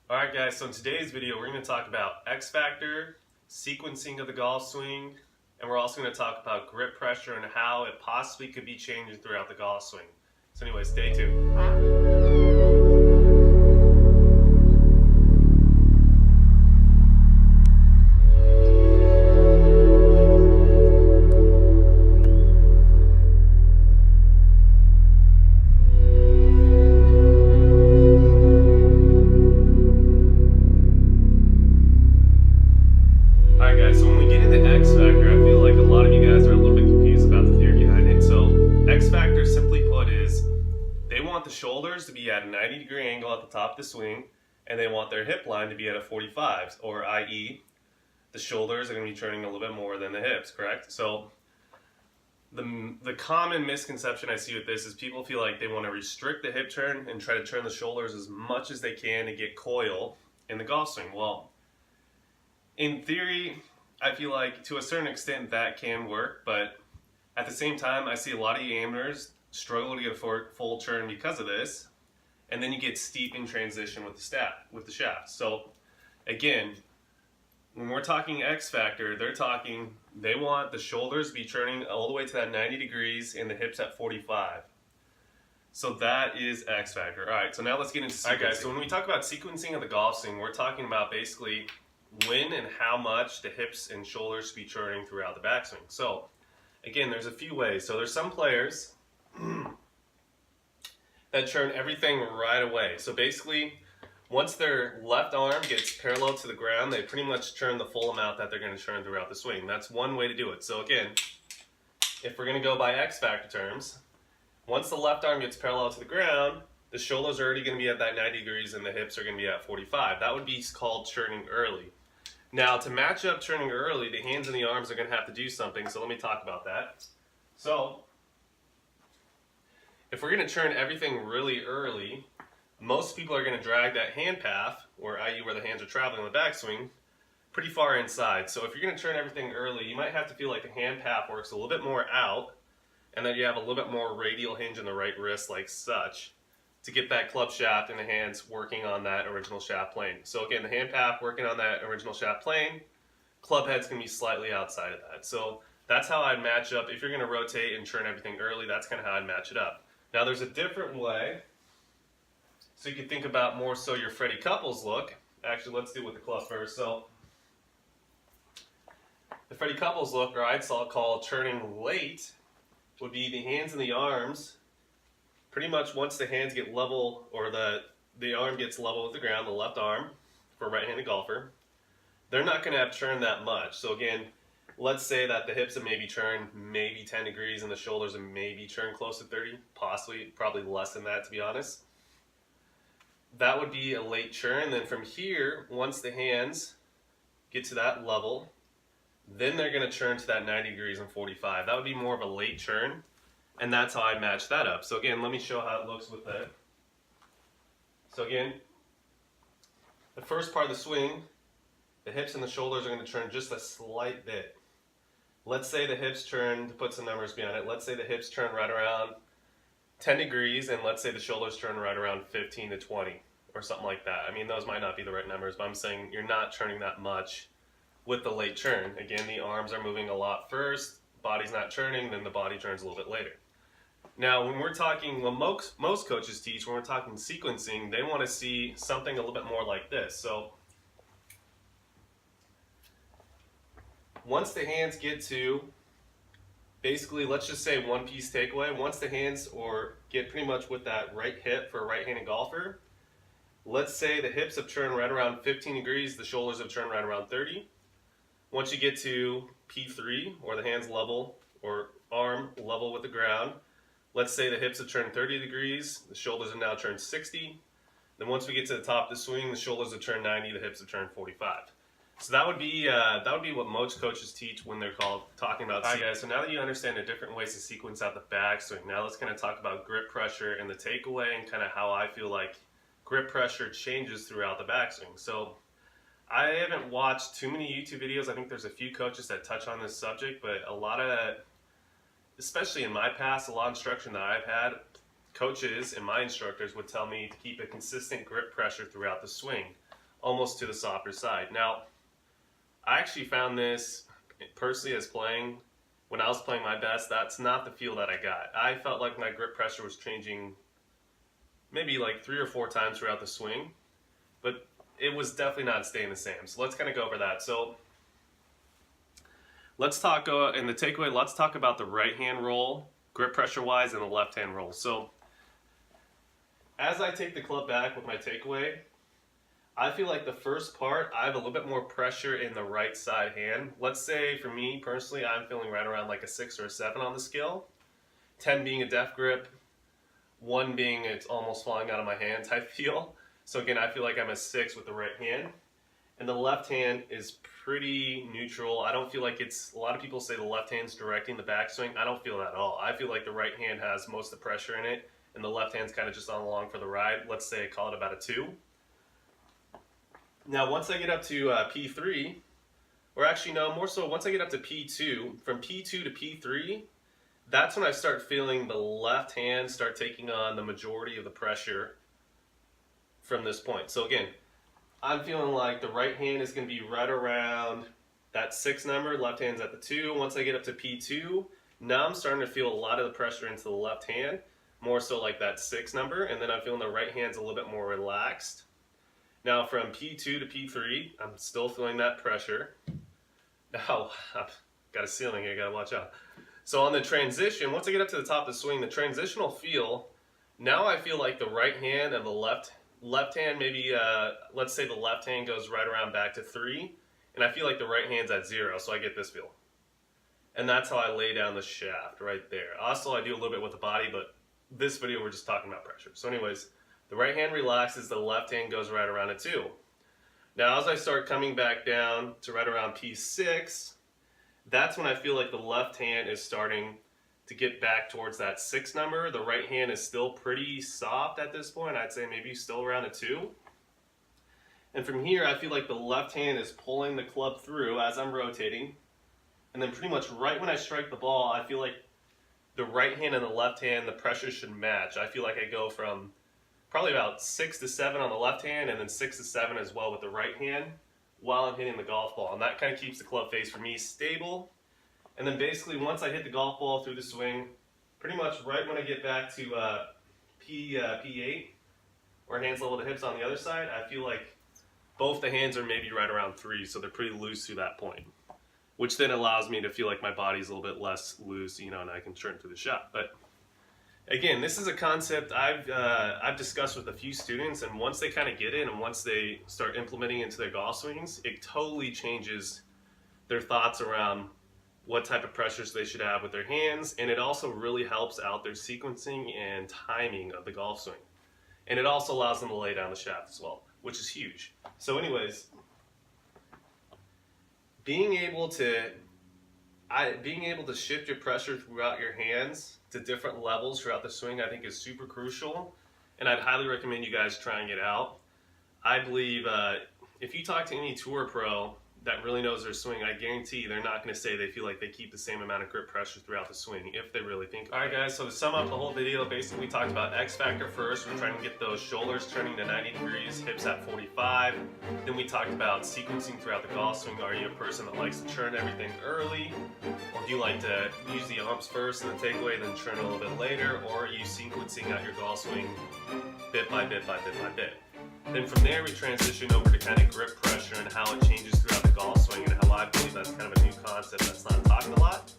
Alright guys, so in today's video we're going to talk about X factor, sequencing of the golf swing, and we're also going to talk about grip pressure and how it possibly could be changing throughout the golf swing. So anyway, stay tuned. Alright guys, so when we get into X factor, I feel like a lot of you guys are a little bit confused about the theory behind it. So X factor, simply put, is they want the shoulders to be at a 90-degree angle at the top of the swing, and they want their hip line to be at a 45, or i.e. the shoulders are going to be turning a little bit more than the hips, correct? So the common misconception I see with this is people feel like they want to restrict the hip turn and try to turn the shoulders as much as they can to get coil in the golf swing. Well, in theory, I feel like to a certain extent that can work, but at the same time, I see a lot of amateurs struggle to get a full turn because of this, and then you get steep in transition with the shaft. So again, when we're talking X factor, they want the shoulders to be turning all the way to that 90 degrees and the hips at 45. So that is X factor. All right, so now let's get into sequencing. All right guys, so when we talk about sequencing of the golf swing, we're talking about basically when and how much the hips and shoulders should be turning throughout the backswing. So again, there's a few ways. So there's some players that turn everything right away. So basically, once their left arm gets parallel to the ground, they pretty much turn the full amount that they're going to turn throughout the swing. That's one way to do it. So again, if we're going to go by X factor terms, once the left arm gets parallel to the ground, the shoulders are already going to be at that 90 degrees and the hips are going to be at 45. That would be called turning early. Now, to match up turning early, the hands and the arms are going to have to do something, so let me talk about that. So, if we're going to turn everything really early, most people are going to drag that hand path, or i.e. where the hands are traveling on the backswing, pretty far inside. So if you're going to turn everything early, you might have to feel like the hand path works a little bit more out, and that you have a little bit more radial hinge in the right wrist like such, to get that club shaft and the hands working on that original shaft plane. So again, the hand path working on that original shaft plane, club head's going to be slightly outside of that. So that's how I'd match up. If you're going to rotate and turn everything early, that's kind of how I'd match it up. Now there's a different way. So you can think about more so your Freddie Couples look. Actually, let's do it with the club first. So the Freddie Couples look, or I'd call turning late, would be the hands and the arms. Pretty much once the hands get level, or the arm gets level with the ground, the left arm for a right-handed golfer, they're not going to have turned that much. So again, let's say that the hips have maybe turned maybe 10 degrees and the shoulders have maybe turned close to 30, possibly, probably less than that to be honest. That would be a late turn. Then from here, once the hands get to that level, then they're going to turn to that 90 degrees and 45. That would be more of a late turn. And that's how I match that up. So again, let me show how it looks with that. So again, the first part of the swing, the hips and the shoulders are going to turn just a slight bit. Let's say the hips turn, to put some numbers behind it, let's say the hips turn right around 10 degrees, and let's say the shoulders turn right around 15 to 20, or something like that. I mean, those might not be the right numbers, but I'm saying you're not turning that much with the late turn. Again, the arms are moving a lot first, body's not turning, then the body turns a little bit later. Now, when we're talking, well, most coaches teach, when we're talking sequencing, they want to see something a little bit more like this. So, once the hands get to, basically, let's just say one-piece takeaway, once the hands get pretty much with that right hip for a right-handed golfer, let's say the hips have turned right around 15 degrees, the shoulders have turned right around 30. Once you get to P3, or the hands level, or arm level with the ground, let's say the hips have turned 30 degrees, the shoulders have now turned 60. Then once we get to the top of the swing, the shoulders have turned 90, the hips have turned 45. So that would be what most coaches teach when they're talking about. Alright guys, so now that you understand the different ways to sequence out the backswing, now let's kind of talk about grip pressure and the takeaway, and kind of how I feel like grip pressure changes throughout the backswing. So I haven't watched too many YouTube videos. I think there's a few coaches that touch on this subject, but a lot of that, especially in my past, a lot of instruction that I've had, coaches and my instructors would tell me to keep a consistent grip pressure throughout the swing. almost to the softer side. Now, I actually found this personally when I was playing my best, that's not the feel that I got. I felt like my grip pressure was changing maybe like 3 or 4 times throughout the swing, but it was definitely not staying the same. So let's kind of go over that. So let's talk, in the takeaway, let's talk about the right hand roll, grip pressure wise, and the left hand roll. So as I take the club back with my takeaway, I feel like the first part, I have a little bit more pressure in the right side hand. Let's say for me personally, I'm feeling right around like a 6 or a 7 on the scale. 10 being a def grip, 1 being it's almost falling out of my hand type feel. So again, I feel like I'm a 6 with the right hand. And the left hand is pretty neutral. I don't feel like a lot of people say the left hand's directing the backswing. I don't feel that at all. I feel like the right hand has most of the pressure in it, and the left hand's kind of just on along for the ride. Let's say I call it about a 2. Now, once I get up to P3, or actually no, more so once I get up to P2, from P2 to P3, that's when I start feeling the left hand start taking on the majority of the pressure from this point. So again, I'm feeling like the right hand is going to be right around that 6 number, left hand's at the 2. Once I get up to P2, now I'm starting to feel a lot of the pressure into the left hand, more so like that 6 number, and then I'm feeling the right hand's a little bit more relaxed. Now from P2 to P3, I'm still feeling that pressure. Now, I've got a ceiling here, gotta watch out. So on the transition, once I get up to the top of the swing, the transitional feel, now I feel like the right hand and the left hand, maybe, let's say the left hand goes right around back to 3, and I feel like the right hand's at 0, so I get this feel. And that's how I lay down the shaft right there. Also, I do a little bit with the body, but this video we're just talking about pressure. So anyways, the right hand relaxes, the left hand goes right around a 2. Now as I start coming back down to right around P6, that's when I feel like the left hand is starting to get back towards that 6 number. The right hand is still pretty soft at this point. I'd say maybe still around a 2. And from here, I feel like the left hand is pulling the club through as I'm rotating. And then pretty much right when I strike the ball, I feel like the right hand and the left hand, the pressure should match. I feel like I go from probably about 6 to 7 on the left hand, and then 6 to 7 as well with the right hand while I'm hitting the golf ball. And that kind of keeps the club face for me stable. And then basically once I hit the golf ball through the swing, pretty much right when I get back to P8, or hands level to hips on the other side, I feel like both the hands are maybe right around 3, so they're pretty loose to that point, which then allows me to feel like my body's a little bit less loose, and I can turn through the shot. But again, this is a concept I've discussed with a few students, and once they kind of get it and once they start implementing it into their golf swings, it totally changes their thoughts around what type of pressures they should have with their hands, and it also really helps out their sequencing and timing of the golf swing. And it also allows them to lay down the shaft as well, which is huge. So anyways, being able to shift your pressure throughout your hands to different levels throughout the swing, I think is super crucial, and I'd highly recommend you guys trying it out. I believe if you talk to any tour pro that really knows their swing, I guarantee they're not going to say they feel like they keep the same amount of grip pressure throughout the swing if they really think. Alright guys, so to sum up the whole video, basically we talked about X factor first. We're trying to get those shoulders turning to 90 degrees, hips at 45. Then we talked about sequencing throughout the golf swing. Are you a person that likes to churn everything early? Or do you like to use the arms first and the takeaway, then churn a little bit later? Or are you sequencing out your golf swing bit by bit by bit by bit? Then from there we transition over to kind of grip pressure and how it changes throughout the golf swing, and how I believe that's kind of a new concept that's not talked a lot.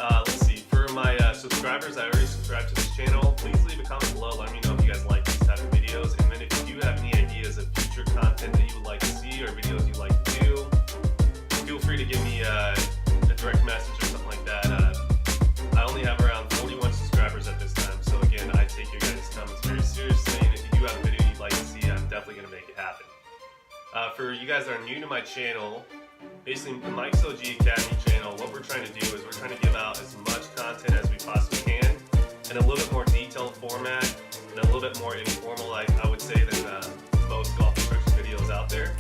Let's see, for my subscribers, I already subscribed to this channel. Please leave a comment below, let me know if you guys like these type of videos, and then if you do have any ideas of future content that you would like to see or videos you'd like to do, feel free to give me a direct message or something like that. I only have around 41 subscribers at this time, so again, I take your guys' comments very seriously, and if you do have a video you'd like to see, I'm definitely going to make it happen. For you guys that are new to my channel, basically the Mike's OG Academy channel, what we're trying to do is we're trying to give out as much content as we possibly can in a little bit more detailed format and a little bit more informal, I would say, than most golf instruction videos out there.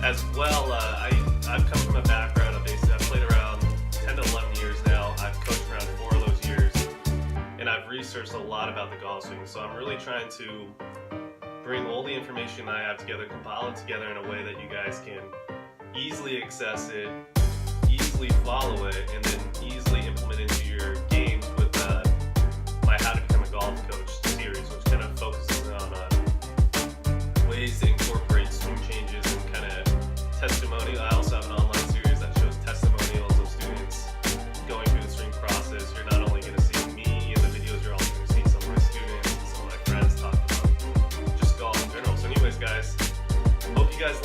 As well, I've come from a background of basically, I've played around 10 to 11 years now. I've coached around 4 of those years, and I've researched a lot about the golf swing, so I'm really trying to bring all the information I have together, compile it together in a way that you guys can easily access it, easily follow it, and then easily implement into your games with my How to Become a Golf Coach series, which kind of focuses on ways to incorporate swing changes and kind of testimonial. I also have an online series that shows testimonials of students going through the swing process. You're not only going to see me in the videos, you're also going to see some of my students and some of my friends talk about just golf in general. So anyways, guys, hope you guys